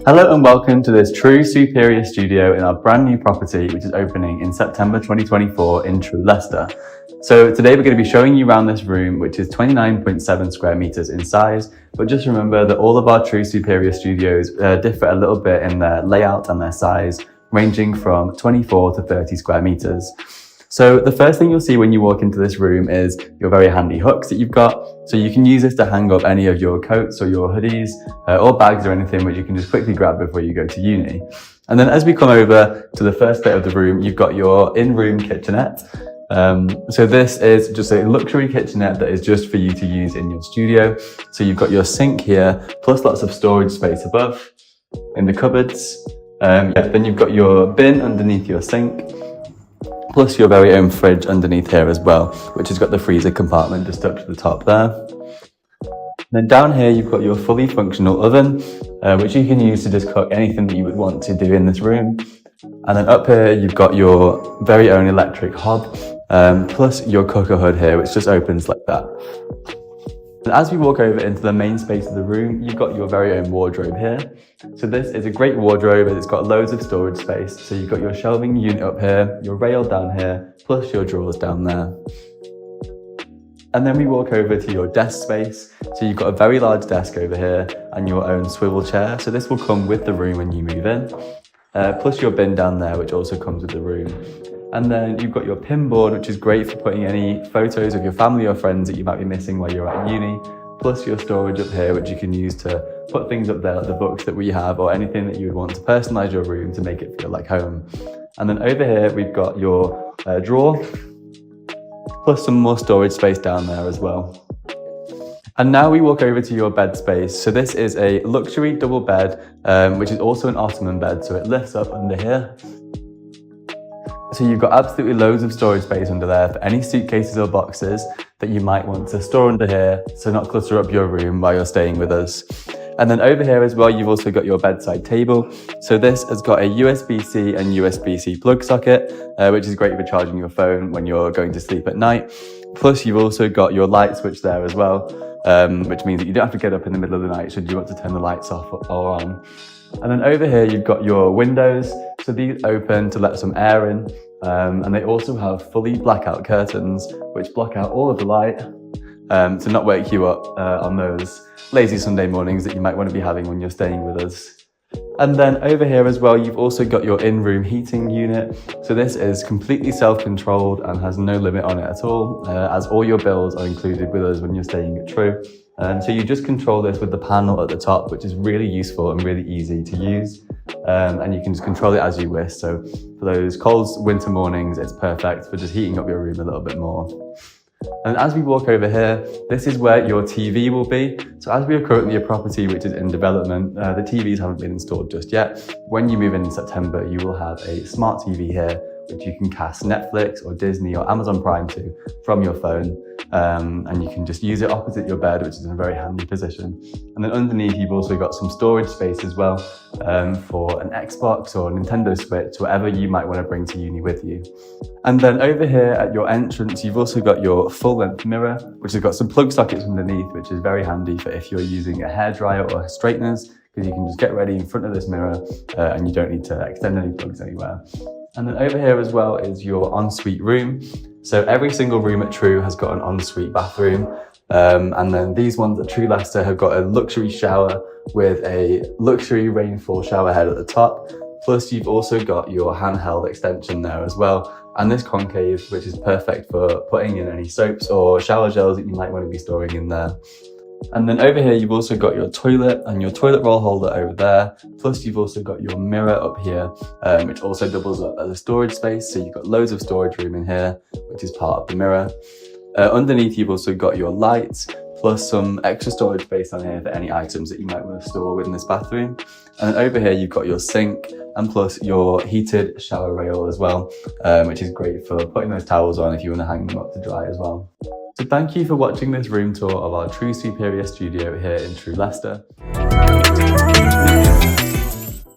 Hello and welcome to this True Superior studio in our brand new property, which is opening in September 2024 in True Leicester. So today we're going to be showing you around this room, which is 29.7 square meters in size. But just remember that all of our True Superior studios differ a little bit in their layout and their size, ranging from 24 to 30 square meters. So the first thing you'll see when you walk into this room is your very handy hooks that you've got. So you can use this to hang up any of your coats or your hoodies or bags or anything which you can just quickly grab before you go to uni. And then as we come over to the first bit of the room, you've got your in-room kitchenette. So this is just a luxury kitchenette that is just for you to use in your studio. So you've got your sink here, plus lots of storage space above in the cupboards. Then you've got your bin underneath your sink, plus your very own fridge underneath here as well, which has got the freezer compartment just up to the top there. Then down here you've got your fully functional oven, which you can use to just cook anything that you would want to do in this room. And then up here you've got your very own electric hob, plus your cooker hood here, which just opens like that. And as we walk over into the main space of the room, you've got your very own wardrobe here. So this is a great wardrobe and it's got loads of storage space. So you've got your shelving unit up here, your rail down here, plus your drawers down there. And then we walk over to your desk space. So you've got a very large desk over here and your own swivel chair. So this will come with the room when you move in, plus your bin down there, which also comes with the room. And then you've got your pin board, which is great for putting any photos of your family or friends that you might be missing while you're at uni, plus your storage up here, which you can use to put things up there, like the books that we have, or anything that you would want to personalize your room to make it feel like home. And then over here, we've got your drawer, plus some more storage space down there as well. And now we walk over to your bed space. So this is a luxury double bed, which is also an Ottoman bed, so it lifts up under here. So you've got absolutely loads of storage space under there for any suitcases or boxes that you might want to store under here, so not clutter up your room while you're staying with us. And then over here as well, you've also got your bedside table. So this has got a USB-C and USB-C plug socket, which is great for charging your phone when you're going to sleep at night. Plus you've also got your light switch there as well, which means that you don't have to get up in the middle of the night should you want to turn the lights off or on. And then over here, you've got your windows. So these open to let some air in. And they also have fully blackout curtains, which block out all of the light to not wake you up on those lazy Sunday mornings that you might want to be having when you're staying with us. And then over here as well, you've also got your in-room heating unit. So this is completely self-controlled and has no limit on it at all, as all your bills are included with us when you're staying at True. So you just control this with the panel at the top, which is really useful and really easy to use. And you can just control it as you wish. So for those cold winter mornings, it's perfect for just heating up your room a little bit more. And as we walk over here, this is where your TV will be. So as we are currently a property which is in development, the TVs haven't been installed just yet. When you move in September, you will have a smart TV here, which you can cast Netflix or Disney or Amazon Prime to from your phone. And you can just use it opposite your bed, which is in a very handy position. And then underneath, you've also got some storage space as well for an Xbox or a Nintendo Switch, whatever you might want to bring to uni with you. And then over here at your entrance, you've also got your full-length mirror, which has got some plug sockets underneath, which is very handy for if you're using a hairdryer or straighteners, because you can just get ready in front of this mirror and you don't need to extend any plugs anywhere. And then over here as well is your ensuite room. So every single room at True has got an ensuite bathroom. And then these ones at True Leicester have got a luxury shower with a luxury rainfall shower head at the top. Plus you've also got your handheld extension there as well. And this concave, which is perfect for putting in any soaps or shower gels that you might want to be storing in there. And then over here, you've also got your toilet and your toilet roll holder over there. Plus you've also got your mirror up here, which also doubles up as a storage space. So you've got loads of storage room in here, which is part of the mirror. Underneath, you've also got your lights, plus some extra storage space on here for any items that you might want to store within this bathroom. And then over here, you've got your sink and plus your heated shower rail as well, which is great for putting those towels on if you want to hang them up to dry as well. So thank you for watching this room tour of our True Superior studio here in True Leicester.